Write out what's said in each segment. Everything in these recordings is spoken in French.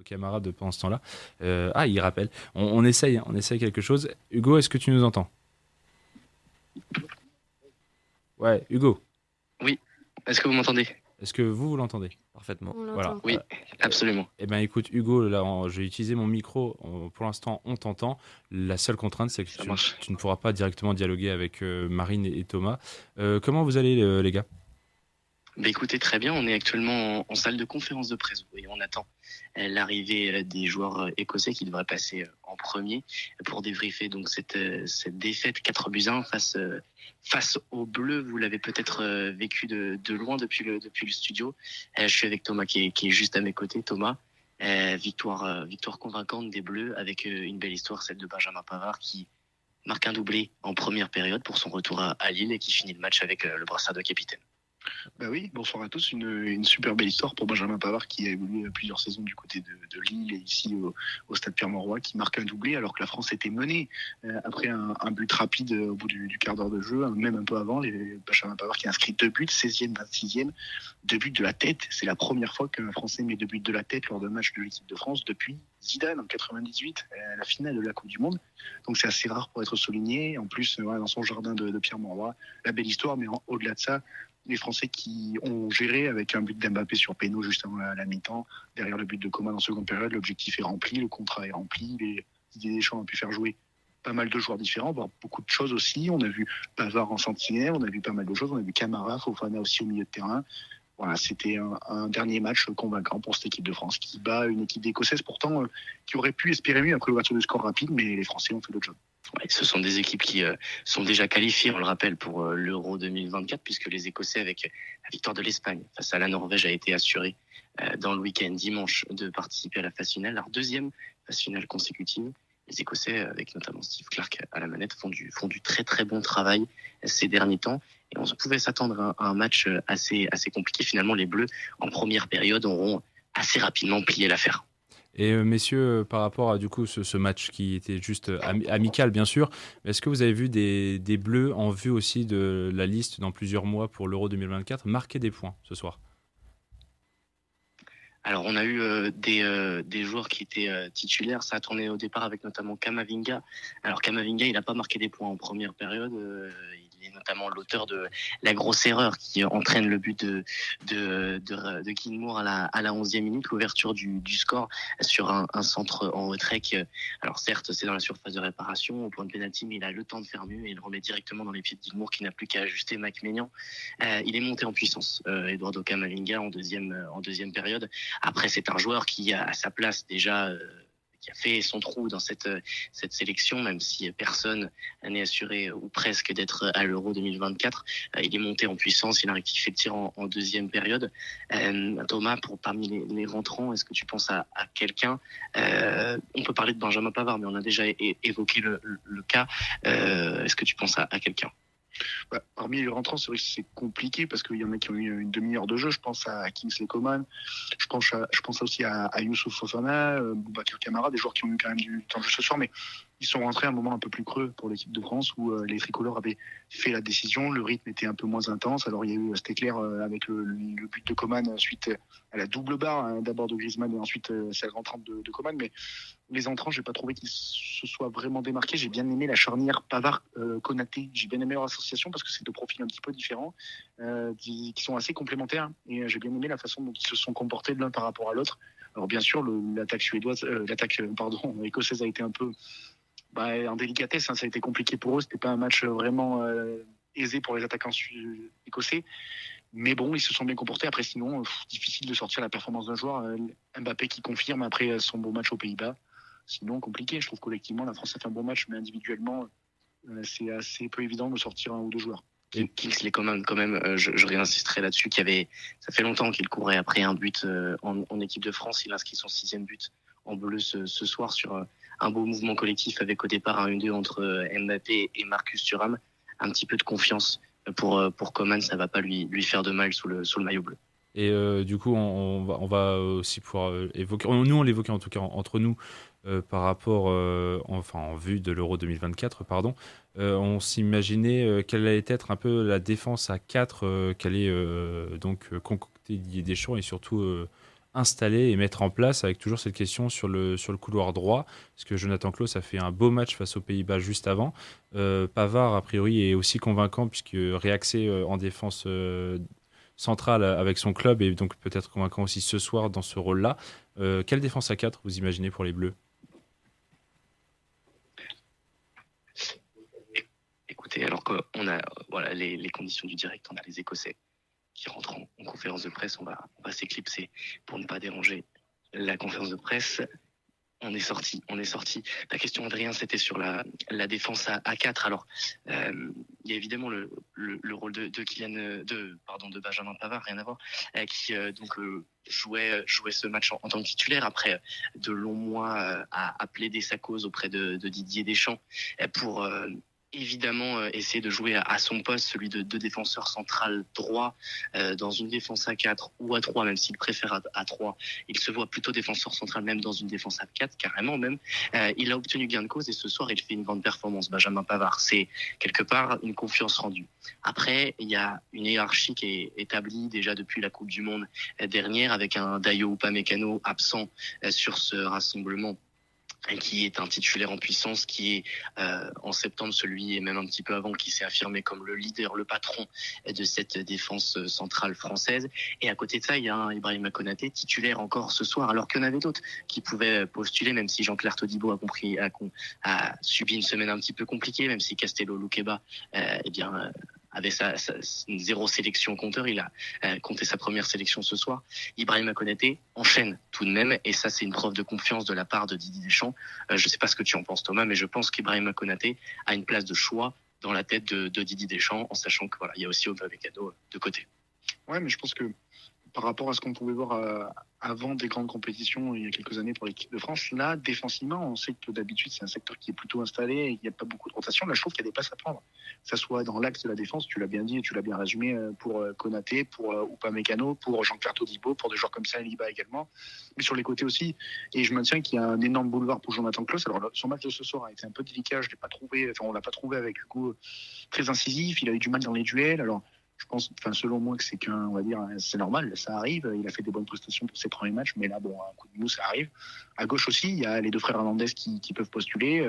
aux camarades pendant ce temps-là. Il rappelle. On essaye, hein, on essaye quelque chose. Hugo, est-ce que tu nous entends? Ouais, Hugo, Oui, est-ce que vous m'entendez? est-ce que vous l'entendez? Parfaitement. On Voilà. l'entend. Oui, absolument. Eh ben écoute, Hugo, là, je vais utiliser mon micro. Pour l'instant, on t'entend. La seule contrainte, c'est que Ça marche. tu ne pourras pas directement dialoguer avec Marine et Thomas. Comment vous allez, les gars? Bah écoutez, très bien, on est actuellement en salle de conférence de presse et on attend l'arrivée des joueurs écossais qui devraient passer en premier pour débriefer donc cette défaite 4-1 face aux Bleus. Vous l'avez peut-être vécu de loin depuis le studio. Je suis avec Thomas qui est juste à mes côtés. Thomas, victoire convaincante des Bleus avec une belle histoire, celle de Benjamin Pavard qui marque un doublé en première période pour son retour à Lille et qui finit le match avec le brassard de capitaine. Bah oui, bonsoir à tous. Une super belle histoire pour Benjamin Pavard qui a évolué plusieurs saisons du côté de Lille et ici au Stade Pierre-Mauroy, qui marque un doublé alors que la France était menée après un but rapide au bout du quart d'heure de jeu, même un peu avant. Benjamin Pavard qui a inscrit 2 buts, 16e, 26e, 2 buts de la tête. C'est la première fois qu'un Français met 2 buts de la tête lors d'un match de l'équipe de France depuis Zidane en 98, la finale de la Coupe du Monde. Donc c'est assez rare pour être souligné. En plus, dans son jardin de Pierre-Mauroy, la belle histoire, mais au-delà de ça, les Français qui ont géré avec un but d'Mbappé sur péno juste avant la mi-temps, derrière le but de Coman en seconde période, l'objectif est rempli, le contrat est rempli, les Didier Deschamps ont pu faire jouer pas mal de joueurs différents, voire beaucoup de choses aussi. On a vu Pavard en sentinelle, on a vu pas mal de choses, on a vu Camara, Fofana aussi au milieu de terrain. Voilà, c'était un dernier match convaincant pour cette équipe de France qui bat une équipe écossaise pourtant qui aurait pu espérer mieux après l'ouverture de score rapide, mais les Français ont fait le job. Ouais, ce sont des équipes qui sont déjà qualifiées, on le rappelle, pour l'Euro 2024, puisque les Écossais, avec la victoire de l'Espagne face à la Norvège, a été assuré dans le week-end dimanche de participer à la phase finale, leur deuxième phase finale consécutive. Les Écossais, avec notamment Steve Clarke à la manette, font du très très bon travail ces derniers temps. Et on pouvait s'attendre à un match assez compliqué. Finalement, les Bleus, en première période, auront assez rapidement plié l'affaire. Et messieurs, par rapport à du coup ce match qui était juste amical bien sûr, est-ce que vous avez vu des Bleus en vue aussi de la liste dans plusieurs mois pour l'Euro 2024 marquer des points ce soir? Alors, on a eu des joueurs qui étaient titulaires. Ça a tourné au départ avec notamment Kamavinga. Alors, Kamavinga, il n'a pas marqué des points en première période. Il est notamment l'auteur de la grosse erreur qui entraîne le but de Gilmour à la 11e minute, l'ouverture du score sur un centre en retrait. Alors, certes, c'est dans la surface de réparation, au point de pénalty, mais il a le temps de faire mieux et il le remet directement dans les pieds de Gilmour qui n'a plus qu'à ajuster Mike Maignan. Il est monté en puissance, Eduardo Camavinga, en deuxième période. Après, c'est un joueur qui a à sa place déjà, qui a fait son trou dans cette sélection, même si personne n'est assuré ou presque d'être à l'Euro 2024. Il est monté en puissance, il a rectifié le tir en deuxième période. Thomas, parmi les rentrants, est-ce que tu penses à quelqu'un? On peut parler de Benjamin Pavard, mais on a déjà évoqué le cas. Est-ce que tu penses à quelqu'un? Parmi les rentrants, c'est vrai que c'est compliqué parce qu'il y en a qui ont eu une demi-heure de jeu. Je pense à Kingsley Coman, je pense aussi à Youssouf Fofana, Boubacar Kamara, des joueurs qui ont eu quand même du temps de jeu ce soir, mais ils sont rentrés à un moment un peu plus creux pour l'équipe de France où les tricolores avaient fait la décision, le rythme était un peu moins intense. Alors il y a eu, c'était clair, avec le but de Coman suite à la double barre, hein, d'abord de Griezmann et ensuite celle rentrante de Coman, mais les entrants, j'ai pas trouvé qu'ils se soient vraiment démarqués. J'ai bien aimé la charnière Pavard-Konaté. J'ai bien aimé leur association parce que c'est deux profils un petit peu différents, qui sont assez complémentaires. Et j'ai bien aimé la façon dont ils se sont comportés de l'un par rapport à l'autre. Alors bien sûr, l'attaque écossaise a été un peu en délicatesse. Hein, ça a été compliqué pour eux. C'était pas un match vraiment aisé pour les attaquants écossais. Mais bon, ils se sont bien comportés. Après, sinon, difficile de sortir la performance d'un joueur. Mbappé qui confirme après son beau match aux Pays-Bas. Sinon, compliqué. Je trouve collectivement, la France a fait un bon match, mais individuellement, c'est assez peu évident de sortir un ou deux joueurs. Kingsley Coman, quand même, je réinsisterai là-dessus, ça fait longtemps qu'il courait après un but en équipe de France. Il inscrit son 6e but en bleu ce soir sur un beau mouvement collectif avec au départ un 1-2 entre Mbappé et Marcus Thuram. Un petit peu de confiance pour Coman, ça va pas lui faire de mal sous le maillot bleu. Et du coup, on va aussi pouvoir évoquer, nous on l'évoquait en tout cas entre nous, par rapport, en vue de l'Euro 2024, pardon, on s'imaginait quelle allait être un peu la défense à 4 qu'allait donc concocter Didier Deschamps et surtout installer et mettre en place, avec toujours cette question sur le couloir droit, parce que Jonathan Klaus a fait un beau match face aux Pays-Bas juste avant. Pavard, a priori, est aussi convaincant, puisque réaxé en défense centrale avec son club, et donc peut-être convaincant aussi ce soir dans ce rôle-là. Quelle défense à 4 vous imaginez pour les Bleus? Écoutez, alors qu'on a voilà, les conditions du direct, on a les Écossais qui rentrent en conférence de presse, on va s'éclipser pour ne pas déranger la conférence de presse. On est sorti. La question, Adrien, c'était sur la défense à 4. Alors, il y a évidemment le rôle de Kylian, de Benjamin Pavard, rien à voir, qui jouait ce match en tant que titulaire après de longs mois à plaider sa cause auprès de Didier Deschamps pour évidemment essayer de jouer à son poste, celui de défenseur central droit, dans une défense à 4 ou à 3, même s'il préfère à 3. Il se voit plutôt défenseur central, même dans une défense à 4, carrément même. Il a obtenu gain de cause et ce soir, il fait une grande performance. Benjamin Pavard, c'est quelque part une confiance rendue. Après, il y a une hiérarchie qui est établie déjà depuis la Coupe du Monde dernière, avec un Dayo Upamecano absent sur ce rassemblement, qui est un titulaire en puissance, qui est en septembre celui, et même un petit peu avant, qui s'est affirmé comme le leader, le patron de cette défense centrale française. Et à côté de ça, il y a un Ibrahima Konaté titulaire encore ce soir, alors qu'il y en avait d'autres qui pouvaient postuler, même si Jean-Claire Todibo a subi une semaine un petit peu compliquée, même si Castello Luqueba avait sa zéro sélection au compteur. Il a compté sa première sélection ce soir. Ibrahima Konaté enchaîne tout de même, et ça, c'est une preuve de confiance de la part de Didier Deschamps. Je ne sais pas ce que tu en penses, Thomas, mais je pense qu'Ibrahima Konaté a une place de choix dans la tête de Didier Deschamps, en sachant que il y a aussi Upamecano de côté. Ouais, mais je pense que par rapport à ce qu'on pouvait voir avant des grandes compétitions il y a quelques années pour l'équipe de France, là, défensivement, on sait que d'habitude, c'est un secteur qui est plutôt installé et il n'y a pas beaucoup de rotation. Là, je trouve qu'il y a des places à prendre. Que ça soit dans l'axe de la défense, tu l'as bien dit et tu l'as bien résumé, pour Konaté, pour Upamecano, pour Jean-Claire Todibo, pour des joueurs comme ça, Liba également, mais sur les côtés aussi. Et je maintiens qu'il y a un énorme boulevard pour Jonathan Klaus. Alors, son match de ce soir a été un peu délicat, je l'ai pas trouvé, on l'a pas trouvé avec Hugo très incisif, il a eu du mal dans les duels. Alors, je pense, selon moi, que c'est normal, ça arrive. Il a fait des bonnes prestations pour ses premiers matchs, mais là, un coup de mou, ça arrive. À gauche aussi, il y a les deux frères Hernandez qui peuvent postuler.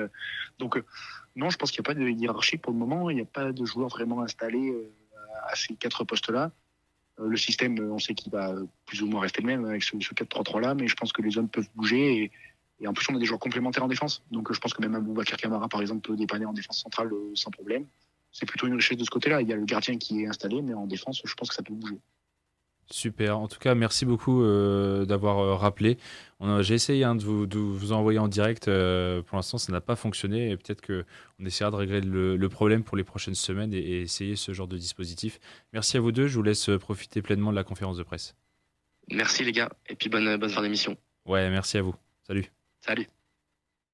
Non, je pense qu'il n'y a pas de hiérarchie pour le moment. Il n'y a pas de joueurs vraiment installés à ces 4 postes-là. Le système, on sait qu'il va plus ou moins rester le même avec ce 4-3-3-là, mais je pense que les zones peuvent bouger. Et en plus, on a des joueurs complémentaires en défense. Donc, je pense que même Boubacar Kamara, par exemple, peut dépanner en défense centrale sans problème. C'est plutôt une richesse de ce côté-là. Il y a le gardien qui est installé, mais en défense, je pense que ça peut bouger. Super. En tout cas, merci beaucoup d'avoir rappelé. J'ai essayé de vous envoyer en direct. Pour l'instant, ça n'a pas fonctionné. Et peut-être qu'on essaiera de régler le problème pour les prochaines semaines et essayer ce genre de dispositif. Merci à vous deux. Je vous laisse profiter pleinement de la conférence de presse. Merci les gars. Et puis bonne fin d'émission. Ouais, merci à vous. Salut. Salut.